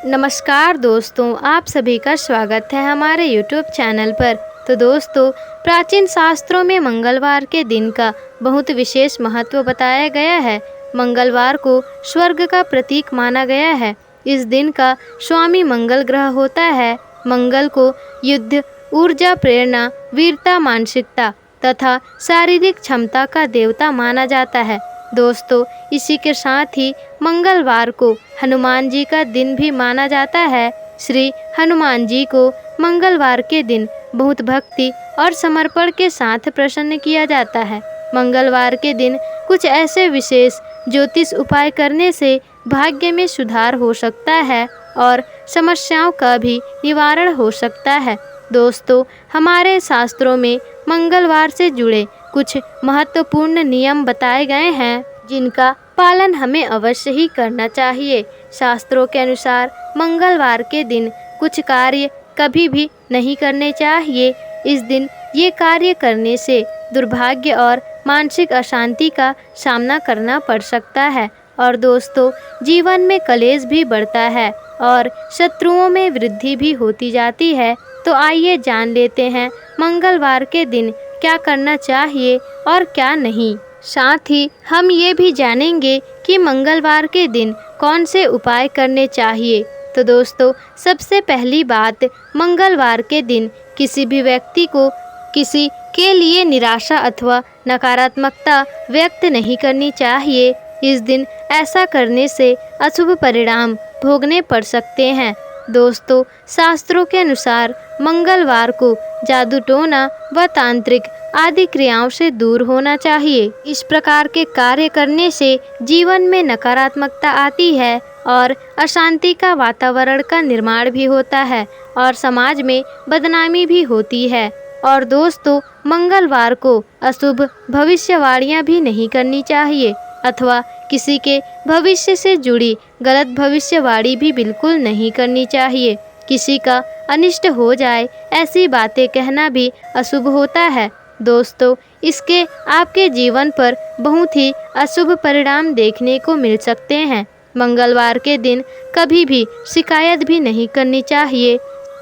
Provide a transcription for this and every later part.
नमस्कार दोस्तों, आप सभी का स्वागत है हमारे YouTube चैनल पर। तो दोस्तों, प्राचीन शास्त्रों में मंगलवार के दिन का बहुत विशेष महत्व बताया गया है। मंगलवार को स्वर्ग का प्रतीक माना गया है। इस दिन का स्वामी मंगल ग्रह होता है। मंगल को युद्ध, ऊर्जा, प्रेरणा, वीरता, मानसिकता तथा शारीरिक क्षमता का देवता माना जाता है। दोस्तों, इसी के साथ ही मंगलवार को हनुमान जी का दिन भी माना जाता है। श्री हनुमान जी को मंगलवार के दिन बहुत भक्ति और समर्पण के साथ प्रसन्न किया जाता है। मंगलवार के दिन कुछ ऐसे विशेष ज्योतिष उपाय करने से भाग्य में सुधार हो सकता है और समस्याओं का भी निवारण हो सकता है। दोस्तों, हमारे शास्त्रों में मंगलवार से जुड़े कुछ महत्वपूर्ण नियम बताए गए हैं, जिनका पालन हमें अवश्य ही करना चाहिए। शास्त्रों के अनुसार मंगलवार के दिन कुछ कार्य कभी भी नहीं करने चाहिए। इस दिन ये कार्य करने से दुर्भाग्य और मानसिक अशांति का सामना करना पड़ सकता है और दोस्तों, जीवन में कलेश भी बढ़ता है और शत्रुओं में वृद्धि भी होती जाती है। तो आइए जान लेते हैं मंगलवार के दिन क्या करना चाहिए और क्या नहीं। साथ ही हम ये भी जानेंगे कि मंगलवार के दिन कौन से उपाय करने चाहिए। तो दोस्तों, सबसे पहली बात, मंगलवार के दिन किसी भी व्यक्ति को किसी के लिए निराशा अथवा नकारात्मकता व्यक्त नहीं करनी चाहिए। इस दिन ऐसा करने से अशुभ परिणाम भोगने पड़ सकते हैं। दोस्तों, शास्त्रों के अनुसार मंगलवार को जादू टोना व तांत्रिक आदि क्रियाओं से दूर होना चाहिए। इस प्रकार के कार्य करने से जीवन में नकारात्मकता आती है और अशांति का वातावरण का निर्माण भी होता है और समाज में बदनामी भी होती है। और दोस्तों, मंगलवार को अशुभ भविष्यवाणियां भी नहीं करनी चाहिए अथवा किसी के भविष्य से जुड़ी गलत भविष्यवाणी भी बिल्कुल नहीं करनी चाहिए। किसी का अनिष्ट हो जाए ऐसी बातें कहना भी अशुभ होता है। दोस्तों, इसके आपके जीवन पर बहुत ही अशुभ परिणाम देखने को मिल सकते हैं। मंगलवार के दिन कभी भी शिकायत भी नहीं करनी चाहिए।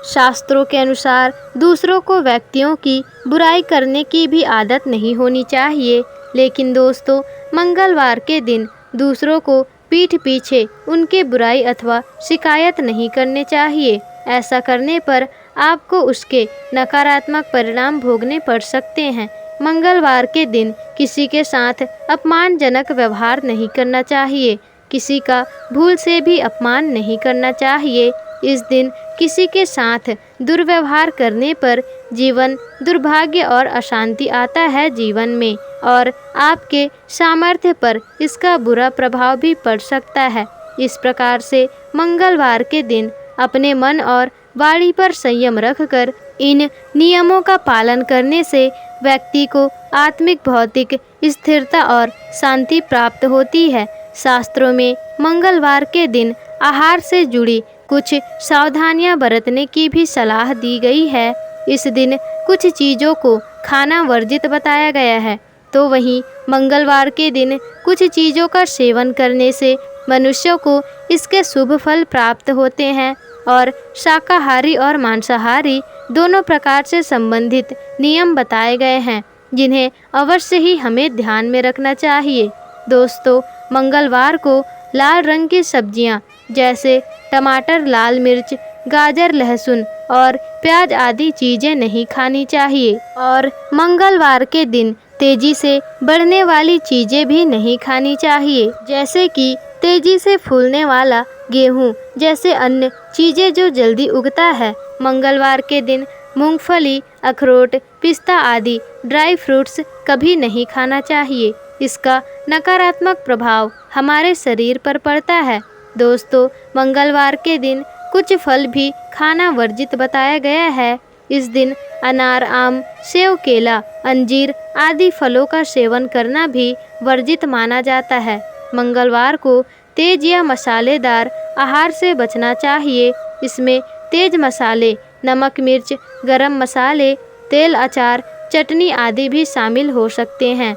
शास्त्रों के अनुसार दूसरों को व्यक्तियों की बुराई करने की भी आदत नहीं होनी चाहिए। लेकिन दोस्तों, मंगलवार के दिन दूसरों को पीठ पीछे उनके बुराई अथवा शिकायत नहीं करने चाहिए। ऐसा करने पर आपको उसके नकारात्मक परिणाम भोगने पड़ सकते हैं। मंगलवार के दिन किसी के साथ अपमानजनक व्यवहार नहीं करना चाहिए। किसी का भूल से भी अपमान नहीं करना चाहिए। इस दिन किसी के साथ दुर्व्यवहार करने पर जीवन दुर्भाग्य और अशांति आता है जीवन में और आपके सामर्थ्य पर इसका बुरा प्रभाव भी पड़ सकता है। इस प्रकार से मंगलवार के दिन अपने मन और वाणी पर संयम रखकर इन नियमों का पालन करने से व्यक्ति को आत्मिक भौतिक स्थिरता और शांति प्राप्त होती है। शास्त्रों में मंगलवार के दिन आहार से जुड़ी कुछ सावधानियां बरतने की भी सलाह दी गई है। इस दिन कुछ चीज़ों को खाना वर्जित बताया गया है, तो वहीं मंगलवार के दिन कुछ चीज़ों का सेवन करने से मनुष्यों को इसके शुभ फल प्राप्त होते हैं और शाकाहारी और मांसाहारी दोनों प्रकार से संबंधित नियम बताए गए हैं, जिन्हें अवश्य ही हमें ध्यान में रखना चाहिए। दोस्तों, मंगलवार को लाल रंग की सब्जियां जैसे टमाटर, लाल मिर्च, गाजर, लहसुन और प्याज आदि चीज़ें नहीं खानी चाहिए और मंगलवार के दिन तेजी से बढ़ने वाली चीज़ें भी नहीं खानी चाहिए, जैसे कि तेजी से फूलने वाला गेहूं जैसे अन्य चीज़ें जो जल्दी उगता है। मंगलवार के दिन मूंगफली, अखरोट, पिस्ता आदि ड्राई फ्रूट्स कभी नहीं खाना चाहिए। इसका नकारात्मक प्रभाव हमारे शरीर पर पड़ता है। दोस्तों, मंगलवार के दिन कुछ फल भी खाना वर्जित बताया गया है। इस दिन अनार, आम, सेव, केला, अंजीर आदि फलों का सेवन करना भी वर्जित माना जाता है। मंगलवार को तेज या मसालेदार आहार से बचना चाहिए। इसमें तेज मसाले, नमक, मिर्च, गरम मसाले, तेल, अचार, चटनी आदि भी शामिल हो सकते हैं।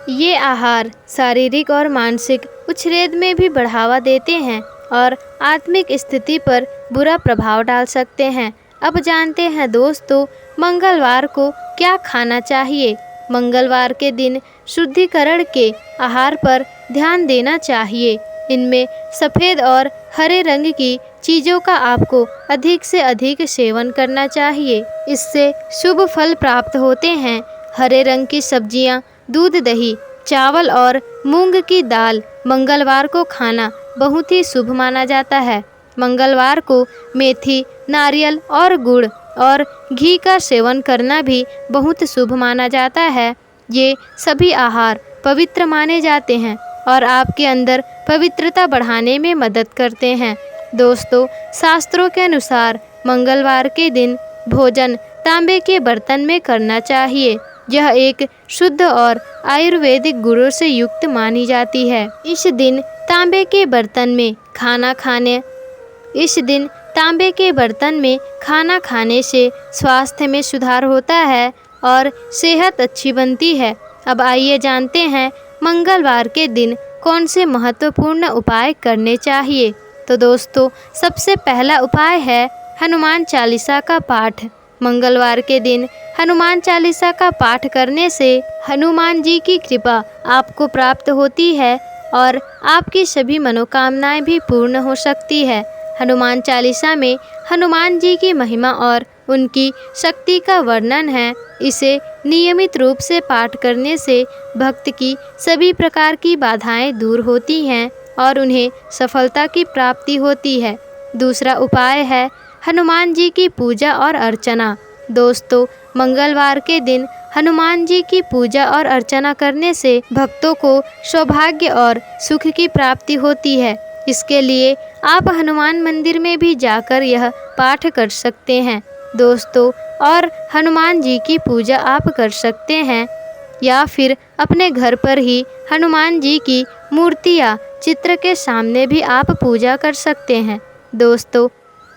ये आहार शारीरिक और मानसिक उच्छेद में भी बढ़ावा देते हैं और आत्मिक स्थिति पर बुरा प्रभाव डाल सकते हैं। अब जानते हैं दोस्तों, मंगलवार को क्या खाना चाहिए। मंगलवार के दिन शुद्धिकरण के आहार पर ध्यान देना चाहिए। इनमें सफ़ेद और हरे रंग की चीज़ों का आपको अधिक से अधिक सेवन करना चाहिए। इससे शुभ फल प्राप्त होते हैं। हरे रंग की सब्जियां, दूध, दही, चावल और मूंग की दाल मंगलवार को खाना बहुत ही शुभ माना जाता है। मंगलवार को मेथी, नारियल और गुड़ और घी का सेवन करना भी बहुत शुभ माना जाता है। ये सभी आहार पवित्र माने जाते हैं और आपके अंदर पवित्रता बढ़ाने में मदद करते हैं। दोस्तों, शास्त्रों के अनुसार मंगलवार के दिन भोजन तांबे के बर्तन में करना चाहिए। यह एक शुद्ध और आयुर्वेदिक गुणों से युक्त मानी जाती है। इस दिन तांबे के बर्तन में खाना खाने से स्वास्थ्य में सुधार होता है और सेहत अच्छी बनती है। अब आइए जानते हैं मंगलवार के दिन कौन से महत्वपूर्ण उपाय करने चाहिए। तो दोस्तों, सबसे पहला उपाय है हनुमान चालीसा का पाठ। मंगलवार के दिन हनुमान चालीसा का पाठ करने से हनुमान जी की कृपा आपको प्राप्त होती है और आपकी सभी मनोकामनाएं भी पूर्ण हो सकती है। हनुमान चालीसा में हनुमान जी की महिमा और उनकी शक्ति का वर्णन है। इसे नियमित रूप से पाठ करने से भक्त की सभी प्रकार की बाधाएं दूर होती हैं और उन्हें सफलता की प्राप्ति होती है। दूसरा उपाय है हनुमान जी की पूजा और अर्चना। दोस्तों, मंगलवार के दिन हनुमान जी की पूजा और अर्चना करने से भक्तों को सौभाग्य और सुख की प्राप्ति होती है। इसके लिए आप हनुमान मंदिर में भी जाकर यह पाठ कर सकते हैं दोस्तों, और हनुमान जी की पूजा आप कर सकते हैं या फिर अपने घर पर ही हनुमान जी की मूर्ति या चित्र के सामने भी आप पूजा कर सकते हैं दोस्तों।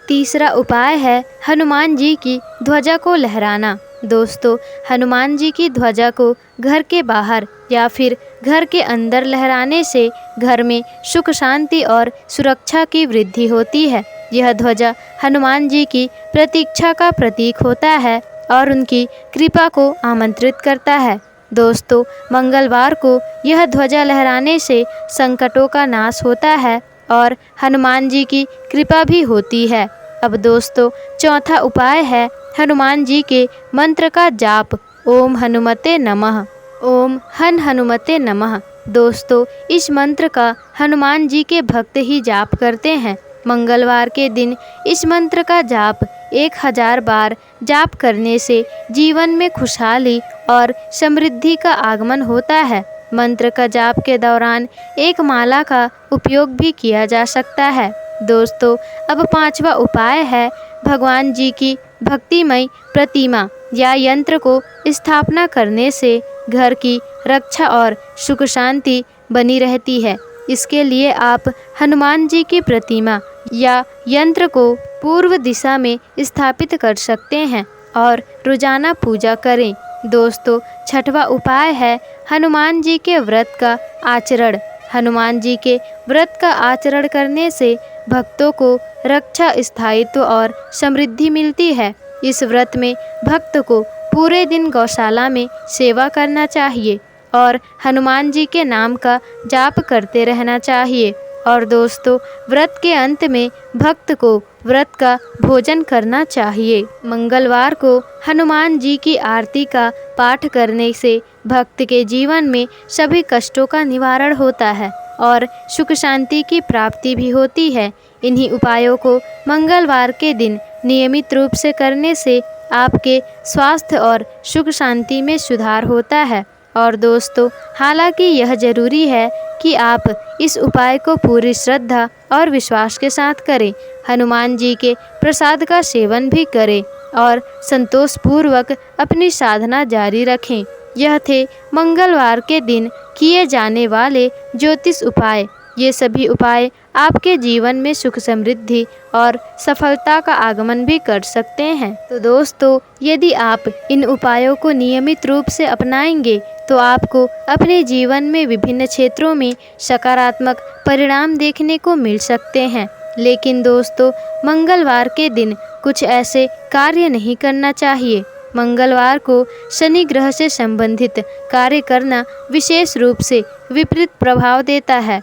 तीसरा उपाय है हनुमान जी की ध्वजा को लहराना। दोस्तों, हनुमान जी की ध्वजा को घर के बाहर या फिर घर के अंदर लहराने से घर में सुख, शांति और सुरक्षा की वृद्धि होती है। यह ध्वजा हनुमान जी की प्रतीक्षा का प्रतीक होता है और उनकी कृपा को आमंत्रित करता है। दोस्तों, मंगलवार को यह ध्वजा लहराने से संकटों का नाश होता है और हनुमान जी की कृपा भी होती है। अब दोस्तों, चौथा उपाय है हनुमान जी के मंत्र का जाप। ओम हनुमते नमः, ओम हनुमते नमः। दोस्तों, इस मंत्र का हनुमान जी के भक्त ही जाप करते हैं। मंगलवार के दिन इस मंत्र का जाप 1000 बार जाप करने से जीवन में खुशहाली और समृद्धि का आगमन होता है। मंत्र का जाप के दौरान एक माला का उपयोग भी किया जा सकता है। दोस्तों, अब पांचवा उपाय है भगवान जी की भक्तिमय प्रतिमा या यंत्र को स्थापना करने से घर की रक्षा और सुख शांति बनी रहती है। इसके लिए आप हनुमान जी की प्रतिमा या यंत्र को पूर्व दिशा में स्थापित कर सकते हैं और रोजाना पूजा करें। दोस्तों, छठवां उपाय है हनुमान जी के व्रत का आचरण। हनुमान जी के व्रत का आचरण करने से भक्तों को रक्षा, स्थायित्व और समृद्धि मिलती है। इस व्रत में भक्त को पूरे दिन गौशाला में सेवा करना चाहिए और हनुमान जी के नाम का जाप करते रहना चाहिए। और दोस्तों, व्रत के अंत में भक्त को व्रत का भोजन करना चाहिए। मंगलवार को हनुमान जी की आरती का पाठ करने से भक्त के जीवन में सभी कष्टों का निवारण होता है और सुख शांति की प्राप्ति भी होती है। इन्हीं उपायों को मंगलवार के दिन नियमित रूप से करने से आपके स्वास्थ्य और सुख शांति में सुधार होता है। और दोस्तों, हालांकि यह जरूरी है कि आप इस उपाय को पूरी श्रद्धा और विश्वास के साथ करें। हनुमान जी के प्रसाद का सेवन भी करें और संतोषपूर्वक अपनी साधना जारी रखें। यह थे मंगलवार के दिन किए जाने वाले ज्योतिष उपाय। ये सभी उपाय आपके जीवन में सुख, समृद्धि और सफलता का आगमन भी कर सकते हैं। तो दोस्तों, यदि आप इन उपायों को नियमित रूप से अपनाएंगे तो आपको अपने जीवन में विभिन्न क्षेत्रों में सकारात्मक परिणाम देखने को मिल सकते हैं। लेकिन दोस्तों मंगलवार के दिन कुछ ऐसे कार्य नहीं करना चाहिए। मंगलवार को शनि ग्रह से संबंधित कार्य करना विशेष रूप से विपरीत प्रभाव देता है।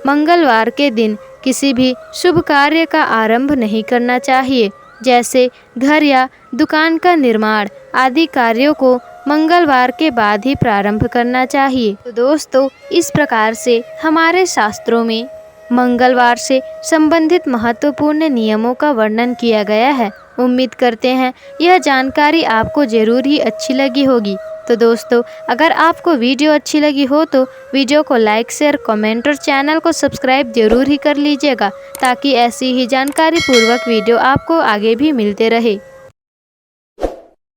मंगलवार के दिन किसी भी शुभ कार्य का आरंभ नहीं करना चाहिए, जैसे घर या दुकान का निर्माण आदि कार्यों को मंगलवार के बाद ही प्रारंभ करना चाहिए। तो दोस्तों इस प्रकार से हमारे शास्त्रों में मंगलवार से संबंधित महत्वपूर्ण नियमों का वर्णन किया गया है। उम्मीद करते हैं यह जानकारी आपको ज़रूर ही अच्छी लगी होगी। तो दोस्तों अगर आपको वीडियो अच्छी लगी हो तो वीडियो को लाइक शेयर कमेंट और चैनल को सब्सक्राइब जरूर ही कर लीजिएगा, ताकि ऐसी ही जानकारी पूर्वक वीडियो आपको आगे भी मिलते रहे।